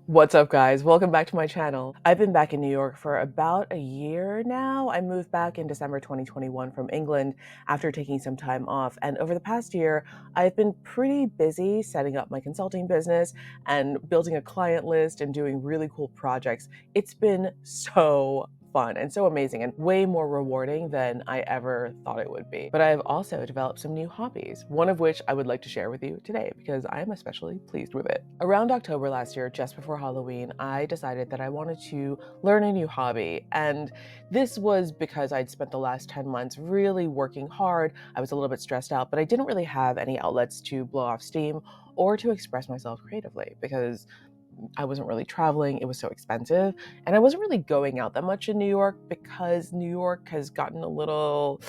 What's up, guys? Welcome back to my channel. I've been back in New York for about a year now. I moved back in December 2021 from England after taking some time off. And over the past year, I've been pretty busy setting up my consulting business and building a client list and doing really cool projects. It's been so fun and so amazing and way more rewarding than I ever thought it would be. But I have also developed some new hobbies, one of which I would like to share with you today because I am especially pleased with it. Around October last year, just before Halloween, I decided that I wanted to learn a new hobby. And this was because I'd spent the last 10 months really working hard. I was a little bit stressed out, but I didn't really have any outlets to blow off steam or to express myself creatively because I wasn't really traveling, it was so expensive, and I wasn't really going out that much in New York because New York has gotten a little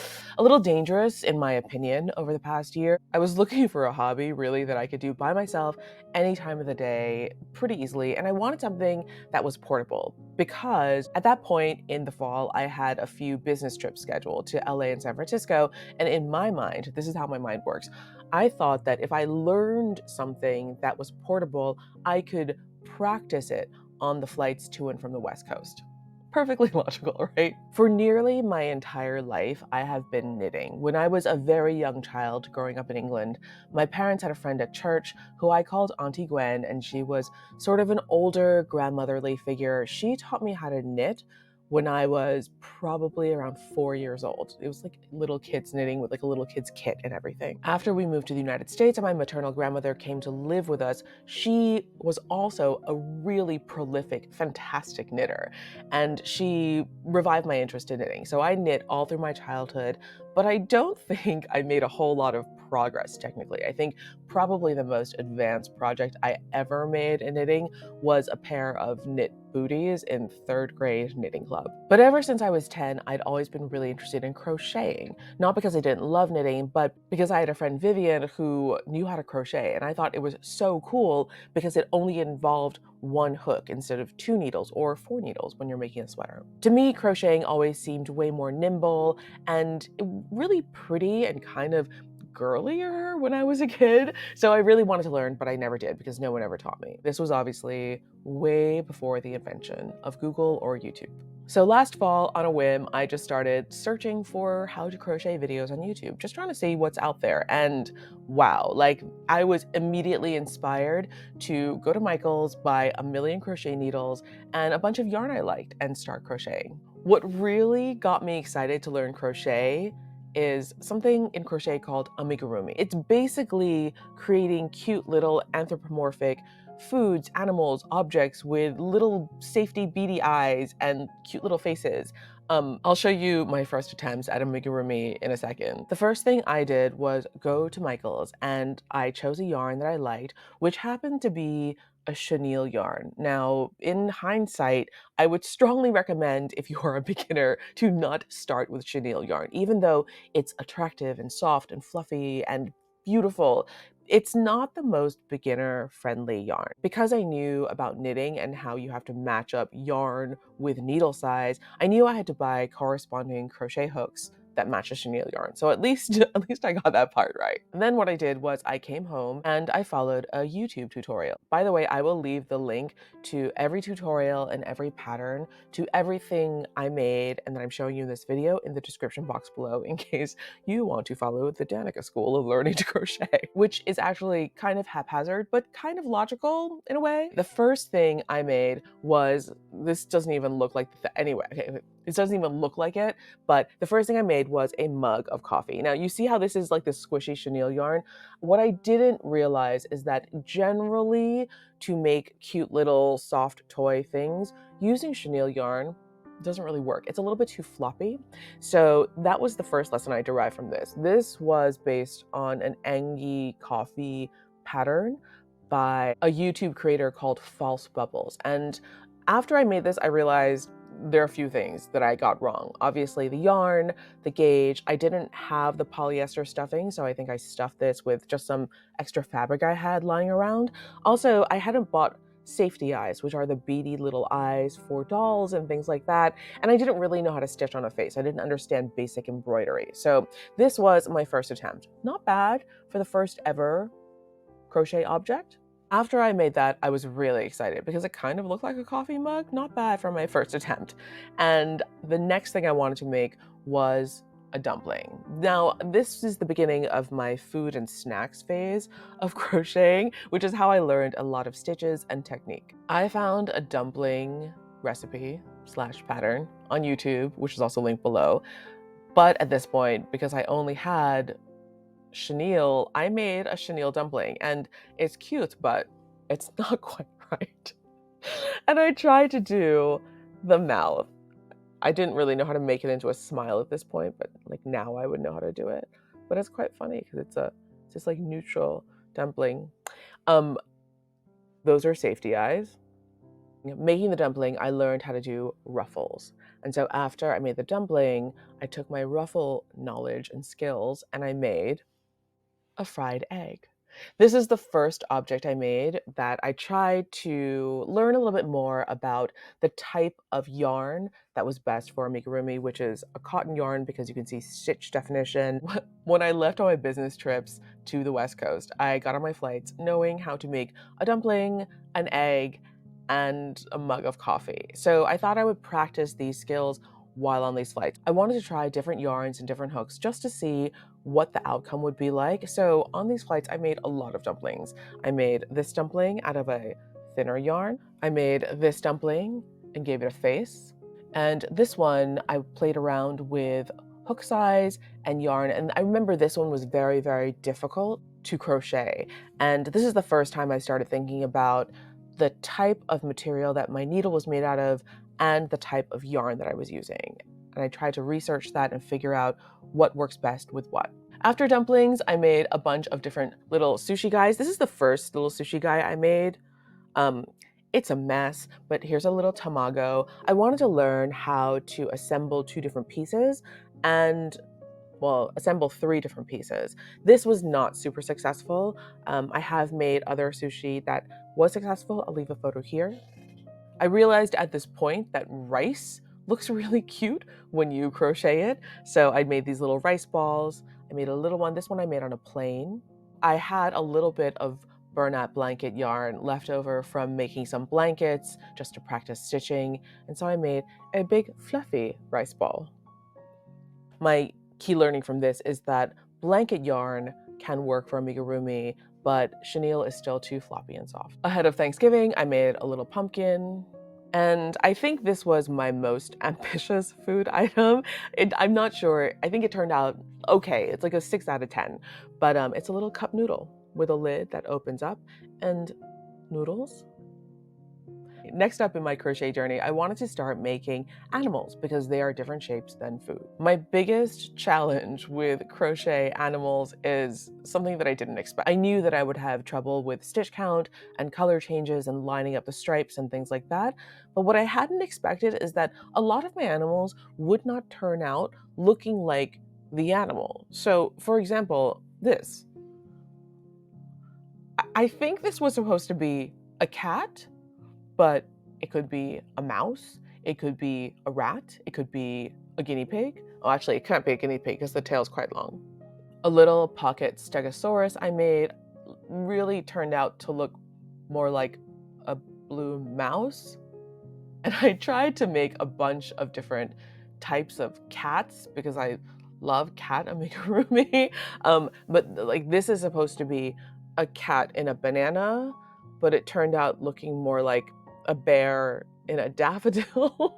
dangerous in my opinion over the past year. I was looking for a hobby really that I could do by myself any time of the day pretty easily, and I wanted something that was portable because at that point in the fall I had a few business trips scheduled to LA and San Francisco, and in my mind, this is how my mind works. I thought that if I learned something that was portable, I could practice it on the flights to and from the West Coast. Perfectly logical, right? For nearly my entire life, I have been knitting. When I was a very young child growing up in England, my parents had a friend at church who I called Auntie Gwen, and she was sort of an older grandmotherly figure. She taught me how to knit when I was probably around 4 years old. It was like little kids knitting with like a little kid's kit and everything. After we moved to the United States and my maternal grandmother came to live with us, she was also a really prolific, fantastic knitter. And she revived my interest in knitting. So I knit all through my childhood, but I don't think I made a whole lot of progress technically. I think probably the most advanced project I ever made in knitting was a pair of knit booties in third grade knitting club. But ever since I was 10, I'd always been really interested in crocheting. Not because I didn't love knitting, but because I had a friend Vivian who knew how to crochet, and I thought it was so cool because it only involved one hook instead of 2 needles or 4 needles when you're making a sweater. To me, crocheting always seemed way more nimble and really pretty and kind of girlier when I was a kid. So I really wanted to learn, but I never did because no one ever taught me. This was obviously way before the invention of Google or YouTube. So last fall, on a whim, I just started searching for how to crochet videos on YouTube, just trying to see what's out there. And wow, like I was immediately inspired to go to Michael's, buy a million crochet needles and a bunch of yarn I liked and start crocheting. What really got me excited to learn crochet is something in crochet called amigurumi. It's basically creating cute little anthropomorphic foods, animals, objects with little safety beady eyes and cute little faces. I'll show you my first attempts at amigurumi in a second. The first thing I did was go to Michael's and I chose a yarn that I liked, which happened to be a chenille yarn. Now, in hindsight, I would strongly recommend if you are a beginner to not start with chenille yarn, even though it's attractive and soft and fluffy and beautiful. It's not the most beginner friendly yarn. Because I knew about knitting and how you have to match up yarn with needle size, I knew I had to buy corresponding crochet hooks that match the chenille yarn. So at least I got that part right. And then what I did was I came home and I followed a YouTube tutorial. By the way, I will leave the link to every tutorial and every pattern to everything I made and that I'm showing you in this video in the description box below in case you want to follow the Danica School of Learning to Crochet, which is actually kind of haphazard, but kind of logical in a way. The first thing I made was, this doesn't even look like, anyway, okay, it doesn't even look like it, but the first thing I made was a mug of coffee. Now you see how this is like this squishy chenille yarn? What I didn't realize is that generally to make cute little soft toy things, using chenille yarn doesn't really work. It's a little bit too floppy. So that was the first lesson I derived from this. This was based on an Angie coffee pattern by a YouTube creator called False Bubbles. And after I made this, I realized there are a few things that I got wrong. Obviously the yarn, the gauge, I didn't have the polyester stuffing, so I think I stuffed this with just some extra fabric I had lying around. Also, I hadn't bought safety eyes, which are the beady little eyes for dolls and things like that, and I didn't really know how to stitch on a face. I didn't understand basic embroidery. So this was my first attempt. Not bad for the first ever crochet object. After I made that, I was really excited because it kind of looked like a coffee mug, not bad for my first attempt. And the next thing I wanted to make was a dumpling. Now, this is the beginning of my food and snacks phase of crocheting, which is how I learned a lot of stitches and technique. I found a dumpling recipe slash pattern on YouTube, which is also linked below. But at this point, because I only had chenille, I made a chenille dumpling, and it's cute, but it's not quite right. And I tried to do the mouth. I didn't really know how to make it into a smile at this point, but like now I would know how to do it. But it's quite funny because it's just like neutral dumpling. Um, those are safety eyes. Making the dumpling, I learned how to do ruffles. And so after I made the dumpling, I took my ruffle knowledge and skills and I made a fried egg. This is the first object I made that I tried to learn a little bit more about the type of yarn that was best for amigurumi, which is a cotton yarn because you can see stitch definition. When I left on my business trips to the West Coast, I got on my flights knowing how to make a dumpling, an egg, and a mug of coffee. So I thought I would practice these skills while on these flights. I wanted to try different yarns and different hooks just to see what the outcome would be like. So on these flights, I made a lot of dumplings. I made this dumpling out of a thinner yarn. I made this dumpling and gave it a face. And this one, I played around with hook size and yarn. And I remember this one was very, very difficult to crochet. And this is the first time I started thinking about the type of material that my needle was made out of and the type of yarn that I was using. And I tried to research that and figure out what works best with what. After dumplings, I made a bunch of different little sushi guys. This is the first little sushi guy I made. Um, it's a mess, but here's a little tamago. I wanted to learn how to assemble 2 different pieces and, well, assemble 3 different pieces. This was not super successful. I have made other sushi that was successful. I'll leave a photo here. I realized at this point that rice looks really cute when you crochet it. So I made these little rice balls. I made a little one. This one I made on a plane. I had a little bit of burlap blanket yarn left over from making some blankets just to practice stitching. And so I made a big fluffy rice ball. My key learning from this is that blanket yarn can work for amigurumi, but chenille is still too floppy and soft. Ahead of Thanksgiving, I made a little pumpkin, and I think this was my most ambitious food item. I'm not sure. I think it turned out okay. It's like a 6 out of 10, but it's a little cup noodle with a lid that opens up and noodles. Next up in my crochet journey, I wanted to start making animals because they are different shapes than food. My biggest challenge with crochet animals is something that I didn't expect. I knew that I would have trouble with stitch count and color changes and lining up the stripes and things like that. But what I hadn't expected is that a lot of my animals would not turn out looking like the animal. So, for example, this. I think this was supposed to be a cat, but it could be a mouse, it could be a rat, it could be a guinea pig. Oh, actually, it can't be a guinea pig because the tail's quite long. A little pocket stegosaurus I made really turned out to look more like a blue mouse. And I tried to make a bunch of different types of cats because I love cat amigurumi. But like this is supposed to be a cat in a banana, but it turned out looking more like a bear in a daffodil.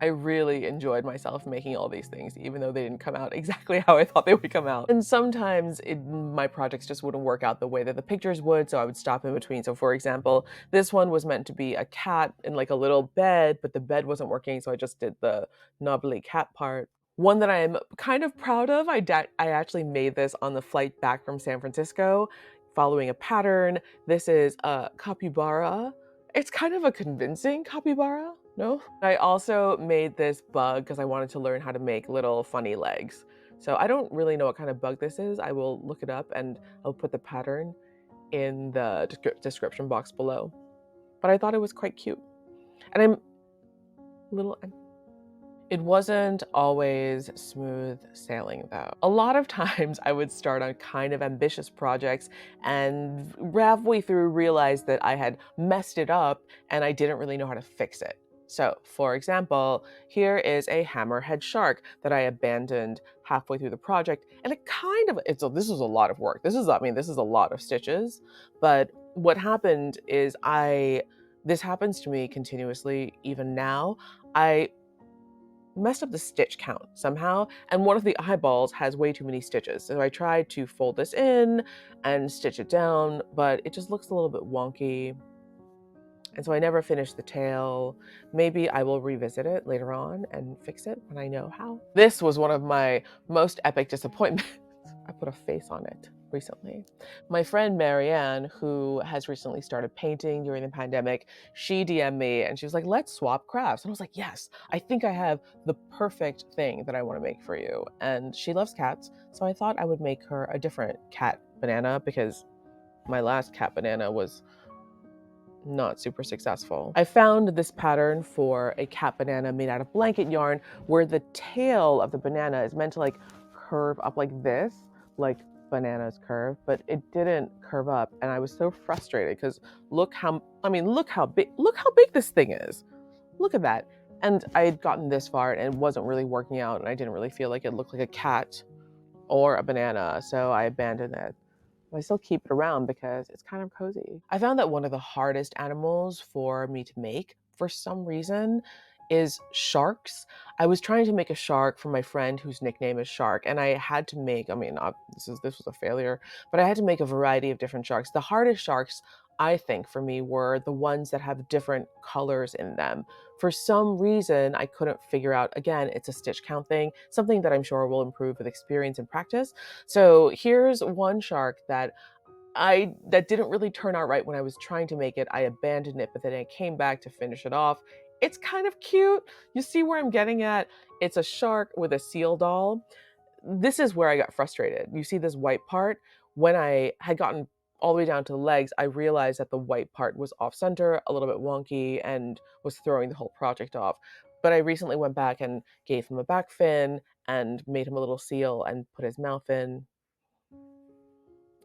I really enjoyed myself making all these things, even though they didn't come out exactly how I thought they would come out. And sometimes my projects just wouldn't work out the way that the pictures would, so I would stop in between. So for example, this one was meant to be a cat in like a little bed, but the bed wasn't working, so I just did the knobbly cat part. One that I'm kind of proud of, I actually made this on the flight back from San Francisco, following a pattern. This is a capybara. It's kind of a convincing capybara, no? I also made this bug because I wanted to learn how to make little funny legs. So I don't really know what kind of bug this is. I will look it up and I'll put the pattern in the description box below. But I thought it was quite cute. And I'm little, It wasn't always smooth sailing though. A lot of times I would start on kind of ambitious projects and halfway through realize that I had messed it up and I didn't really know how to fix it. So, for example, here is a hammerhead shark that I abandoned halfway through the project, and this is a lot of work. This is a lot of stitches, but what happened is this happens to me continuously even now. I messed up the stitch count somehow, and one of the eyeballs has way too many stitches. So I tried to fold this in and stitch it down, but it just looks a little bit wonky. And so I never finished the tail. Maybe I will revisit it later on and fix it when I know how. This was one of my most epic disappointments. I put a face on it recently. My friend Marianne, who has recently started painting during the pandemic, she DM'd me and she was like, let's swap crafts. And I was like, yes, I think I have the perfect thing that I want to make for you. And she loves cats. So I thought I would make her a different cat banana because my last cat banana was not super successful. I found this pattern for a cat banana made out of blanket yarn where the tail of the banana is meant to like curve up like this, like bananas curve, but it didn't curve up. And I was so frustrated because look how big this thing is. Look at that. And I had gotten this far and it wasn't really working out and I didn't really feel like it looked like a cat or a banana, so I abandoned it. I still keep it around because it's kind of cozy. I found that one of the hardest animals for me to make, for some reason, is sharks. I was trying to make a shark for my friend whose nickname is Shark, and I had to make, this was a failure, but I had to make a variety of different sharks. The hardest sharks, I think, for me were the ones that have different colors in them. For some reason, I couldn't figure out, again, it's a stitch count thing, something that I'm sure will improve with experience and practice. So here's one shark that didn't really turn out right when I was trying to make it. I abandoned it, but then I came back to finish it off. It's kind of cute. You see where I'm getting at? It's a shark with a seal doll. This is where I got frustrated. You see this white part? When I had gotten all the way down to the legs, I realized that the white part was off center, a little bit wonky, and was throwing the whole project off. But I recently went back and gave him a back fin and made him a little seal and put his mouth in.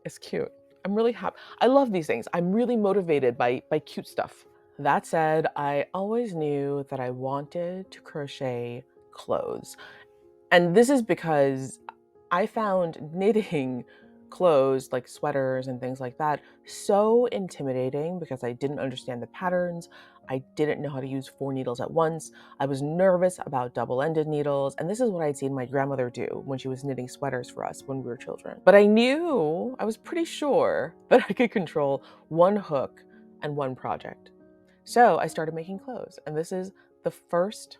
It's cute. I'm really happy. I love these things. I'm really motivated by cute stuff. That said, I always knew that I wanted to crochet clothes. And this is because I found knitting clothes like sweaters and things like that so intimidating because I didn't understand the patterns. I didn't know how to use 4 needles at once. I was nervous about double-ended needles, and this is what I'd seen my grandmother do when she was knitting sweaters for us when we were children. But I was pretty sure that I could control one hook and one project. So I started making clothes, and this is the first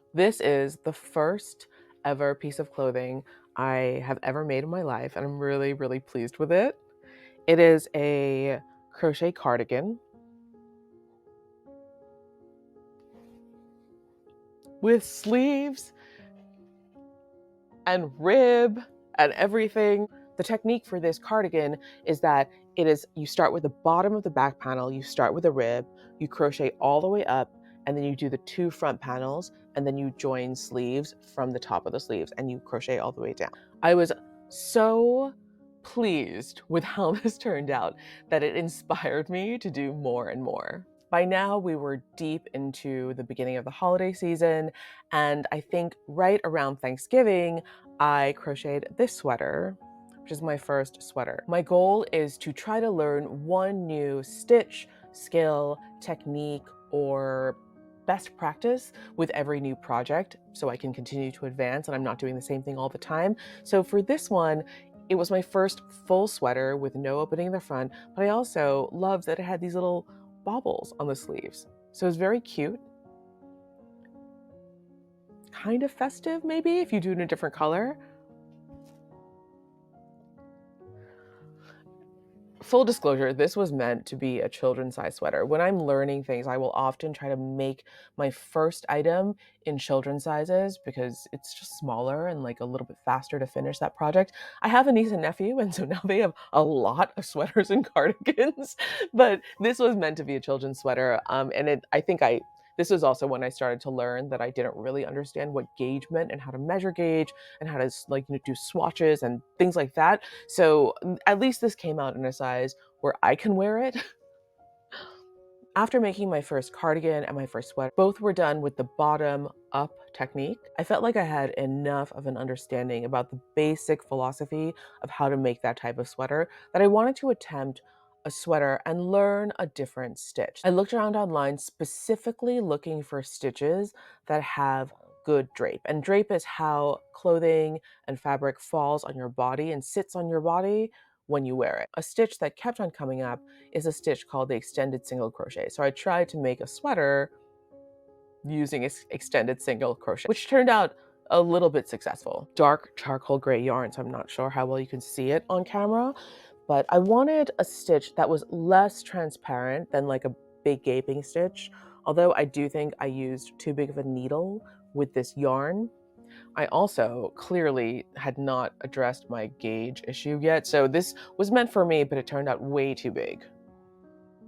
ever piece of clothing I have ever made in my life, and I'm really, really pleased with it. It is a crochet cardigan with sleeves and rib and everything. The technique for this cardigan is that you start with the bottom of the back panel, you start with a rib, you crochet all the way up, and then you do the 2 front panels, and then you join sleeves from the top of the sleeves and you crochet all the way down. I was so pleased with how this turned out that it inspired me to do more and more. By now, we were deep into the beginning of the holiday season, and I think right around Thanksgiving, I crocheted this sweater, which is my first sweater. My goal is to try to learn one new stitch, skill, technique, or best practice with every new project so I can continue to advance and I'm not doing the same thing all the time. So for this one, it was my first full sweater with no opening in the front, but I also loved that it had these little baubles on the sleeves. So it's very cute. Kind of festive, maybe, if you do it in a different color. Full disclosure, this was meant to be a children's size sweater. When I'm learning things, I will often try to make my first item in children's sizes because it's just smaller and like a little bit faster to finish that project. I have a niece and nephew, and so now they have a lot of sweaters and cardigans, but this was meant to be a children's sweater. This was also when I started to learn that I didn't really understand what gauge meant and how to measure gauge and how to do swatches and things like that. So at least this came out in a size where I can wear it. After making my first cardigan and my first sweater, both were done with the bottom up technique. I felt like I had enough of an understanding about the basic philosophy of how to make that type of sweater that I wanted to attempt a sweater and learn a different stitch. I looked around online specifically looking for stitches that have good drape. And drape is how clothing and fabric falls on your body and sits on your body when you wear it. A stitch that kept on coming up is a stitch called the extended single crochet. So I tried to make a sweater using extended single crochet, which turned out a little bit successful. Dark charcoal gray yarn, so I'm not sure how well you can see it on camera, but I wanted a stitch that was less transparent than like a big gaping stitch, although I do think I used too big of a needle with this yarn. I also clearly had not addressed my gauge issue yet, so this was meant for me, but it turned out way too big.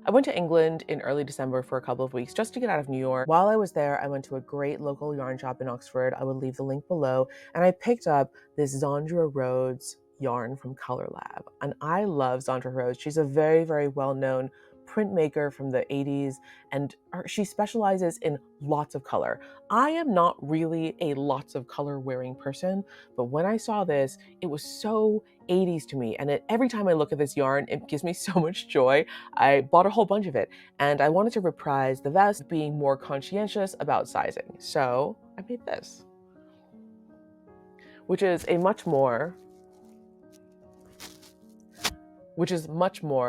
I went to England in early December for a couple of weeks just to get out of New York. While I was there, I went to a great local yarn shop in Oxford. I will leave the link below, and I picked up this Zandra Rhodes yarn from Color Lab. And I love Zandra Rhodes. She's a very, very well-known printmaker from the 80s, and she specializes in lots of color. I am not really a lots of color wearing person, but when I saw this, it was so 80s to me, and every time I look at this yarn, it gives me so much joy. I bought a whole bunch of it, and I wanted to reprise the vest, being more conscientious about sizing. So I made this, which is much more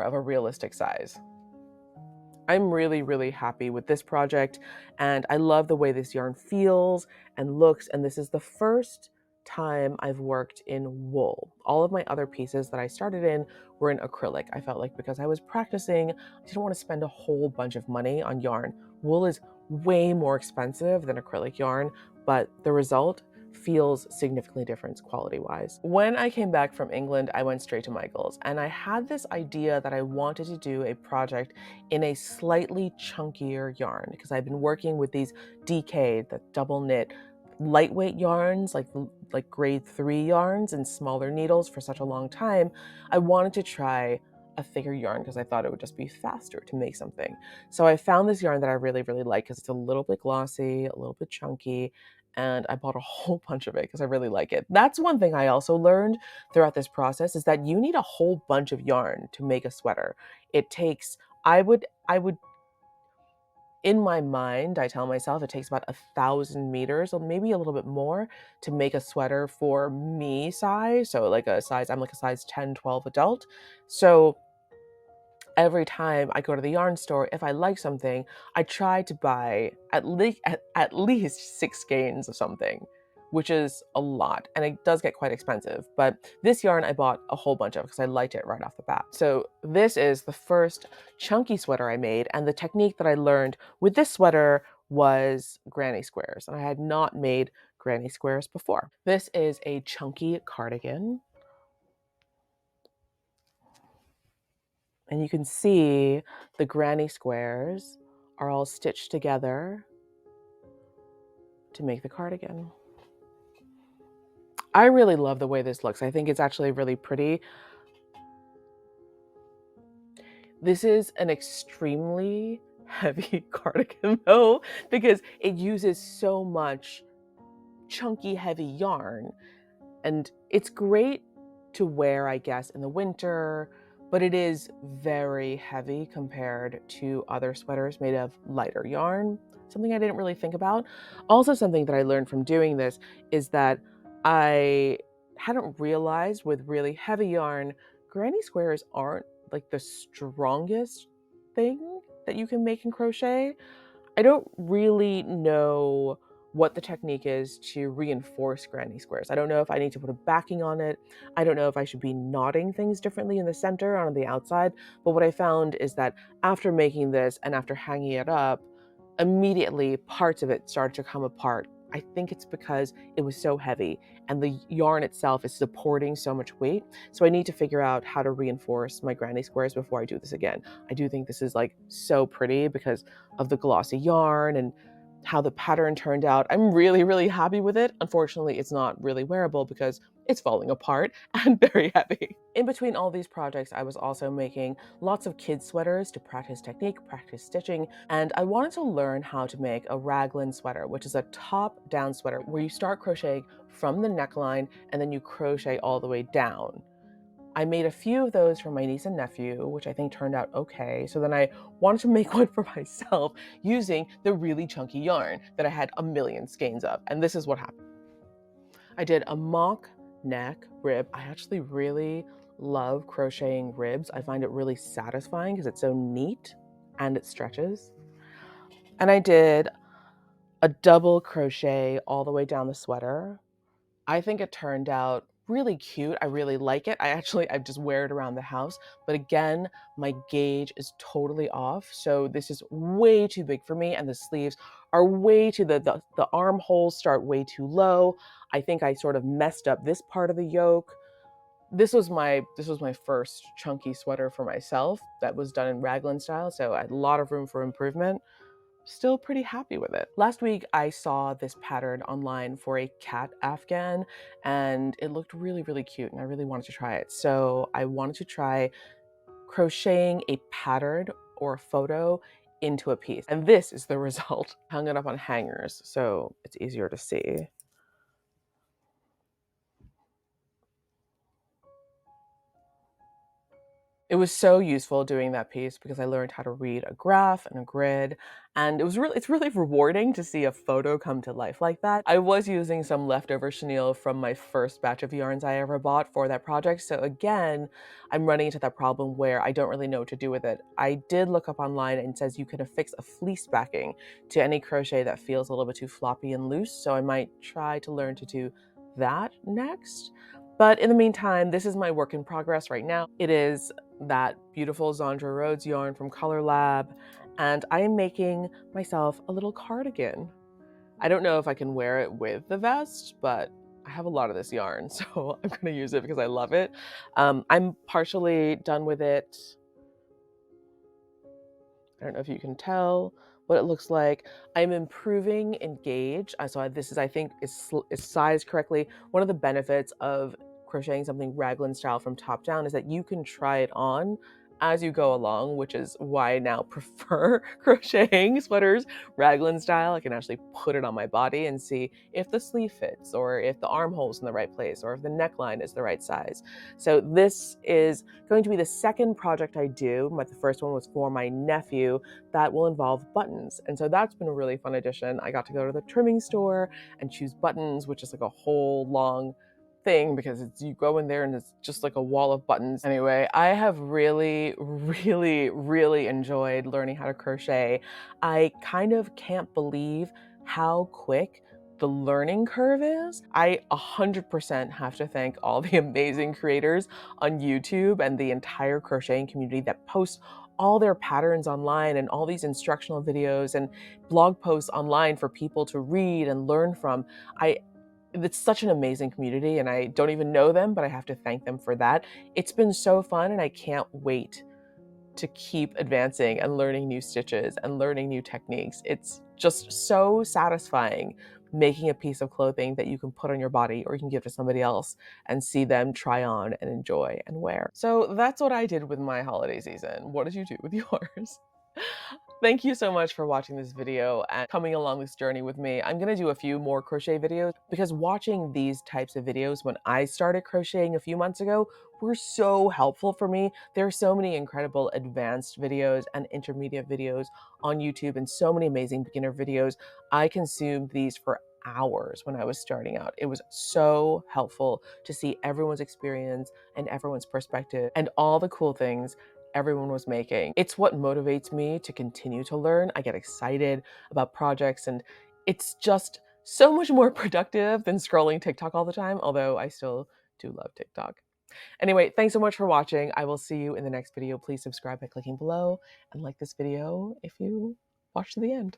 of a realistic size. I'm really, really happy with this project, and I love the way this yarn feels and looks, and this is the first time I've worked in wool. All of my other pieces that I started in were in acrylic. I felt like because I was practicing, I didn't want to spend a whole bunch of money on yarn. Wool is way more expensive than acrylic yarn, but the result feels significantly different quality-wise. When I came back from England, I went straight to Michael's, and I had this idea that I wanted to do a project in a slightly chunkier yarn because I've been working with these DK, the double knit, lightweight yarns, like grade 3 yarns and smaller needles for such a long time. I wanted to try a thicker yarn because I thought it would just be faster to make something. So I found this yarn that I really, really like because it's a little bit glossy, a little bit chunky, and I bought a whole bunch of it because I really like it. That's one thing I also learned throughout this process is that you need a whole bunch of yarn to make a sweater. It takes, I would, in my mind, I tell myself it takes about 1,000 meters or maybe a little bit more to make a sweater for me size. So like I'm like a size 10, 12 adult. So every time I go to the yarn store, if I like something, I try to buy at least 6 skeins of something, which is a lot, and it does get quite expensive. But this yarn I bought a whole bunch of because I liked it right off the bat. So this is the first chunky sweater I made, and the technique that I learned with this sweater was granny squares, and I had not made granny squares before. This is a chunky cardigan. And you can see the granny squares are all stitched together to make the cardigan. I really love the way this looks. I think it's actually really pretty. This is an extremely heavy cardigan though, because it uses so much chunky, heavy yarn. And it's great to wear, I guess, in the winter, but it is very heavy compared to other sweaters made of lighter yarn, something I didn't really think about. Also, something that I learned from doing this is that I hadn't realized with really heavy yarn, granny squares aren't like the strongest thing that you can make in crochet. I don't really know what the technique is to reinforce granny squares. I don't know if I need to put a backing on it. I don't know if I should be knotting things differently in the center or on the outside. But what I found is that after making this and after hanging it up, immediately parts of it started to come apart. I think it's because it was so heavy and the yarn itself is supporting so much weight. So I need to figure out how to reinforce my granny squares before I do this again. I do think this is like so pretty because of the glossy yarn, and how the pattern turned out. I'm really, really happy with it. Unfortunately, it's not really wearable because it's falling apart and very heavy. In between all these projects, I was also making lots of kids sweaters to practice technique, practice stitching, and I wanted to learn how to make a raglan sweater, which is a top-down sweater where you start crocheting from the neckline and then you crochet all the way down. I made a few of those for my niece and nephew, which I think turned out okay. So then I wanted to make one for myself using the really chunky yarn that I had a million skeins of. And this is what happened. I did a mock neck rib. I actually really love crocheting ribs. I find it really satisfying because it's so neat and it stretches. And I did a double crochet all the way down the sweater. I think it turned out really cute. I really like it. I just wear it around the house. But again, my gauge is totally off. So this is way too big for me. And the sleeves are way too, the armholes start way too low. I think I sort of messed up this part of the yoke. This was my first chunky sweater for myself that was done in raglan style. So I had a lot of room for improvement. Still pretty happy with it. Last week, I saw this pattern online for a cat afghan, and it looked really, really cute, and I really wanted to try it. So I wanted to try crocheting a pattern or a photo into a piece. And this is the result. Hung it up on hangers, so it's easier to see. It was so useful doing that piece because I learned how to read a graph and a grid, and it's really rewarding to see a photo come to life like that. I was using some leftover chenille from my first batch of yarns I ever bought for that project, so again, I'm running into that problem where I don't really know what to do with it. I did look up online and it says you can affix a fleece backing to any crochet that feels a little bit too floppy and loose, so I might try to learn to do that next. But in the meantime, this is my work in progress right now. It is that beautiful Zandra Rhodes yarn from Color Lab, and I am making myself a little cardigan. I don't know if I can wear it with the vest, but I have a lot of this yarn, so I'm gonna use it because I love it. I'm partially done with it. I don't know if you can tell what it looks like. I'm improving in gauge. So this is, I think, is sized correctly. One of the benefits of crocheting something raglan style from top down is that you can try it on as you go along, which is why I now prefer crocheting sweaters raglan style. I can actually put it on my body and see if the sleeve fits, or if the armhole's in the right place, or if the neckline is the right size. So this is going to be the second project I do. The first one was for my nephew that will involve buttons. And so that's been a really fun addition. I got to go to the trimming store and choose buttons, which is like a whole long thing because you go in there and it's just like a wall of buttons. Anyway, I have really, really, really enjoyed learning how to crochet. I kind of can't believe how quick the learning curve is. I 100% have to thank all the amazing creators on YouTube and the entire crocheting community that posts all their patterns online and all these instructional videos and blog posts online for people to read and learn from. It's such an amazing community, and I don't even know them, but I have to thank them for that. It's been so fun, and I can't wait to keep advancing and learning new stitches and learning new techniques. It's just so satisfying making a piece of clothing that you can put on your body or you can give to somebody else and see them try on and enjoy and wear. So that's what I did with my holiday season. What did you do with yours? Thank you so much for watching this video and coming along this journey with me. I'm gonna do a few more crochet videos because watching these types of videos when I started crocheting a few months ago were so helpful for me. There are so many incredible advanced videos and intermediate videos on YouTube and so many amazing beginner videos. I consumed these for hours when I was starting out. It was so helpful to see everyone's experience and everyone's perspective and all the cool things everyone was making. It's what motivates me to continue to learn. I get excited about projects, and it's just so much more productive than scrolling TikTok all the time, although I still do love TikTok. Anyway, thanks so much for watching. I will see you in the next video. Please subscribe by clicking below and like this video if you watch to the end.